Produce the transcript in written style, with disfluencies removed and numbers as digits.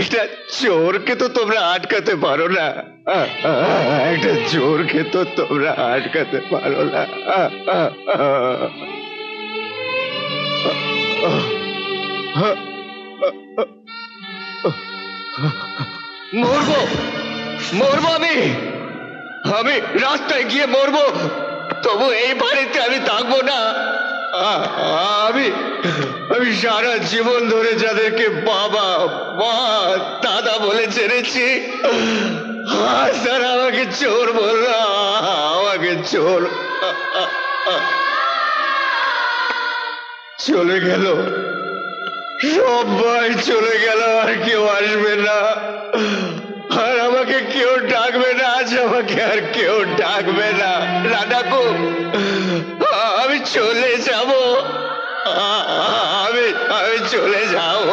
একটা চোরকে তো তোমরা আটকাতে পারো না। একটা চোরকে তো তোমরা আটকাতে পারো না। মরবো, মরবো আমি, আমি রাস্তায় গিয়ে মরবো, তবু এই বাড়িতে আমি থাকবো না। আমি আমি সারা জীবন ধরে যাদেরকে বাবা মা দাদা বলে ছেড়েছি, আজ তারা আমাকে চোর বলল, আমাকে চোর। চলে গেল, সবাই চলে গেল, আর কেউ আসবে না, আর আমাকে কেউ ডাকবে না, আজ আমাকে আর কেউ ডাকবে না। রাধাকু, আমি চলে যাব, আমি আমি চলে যাব।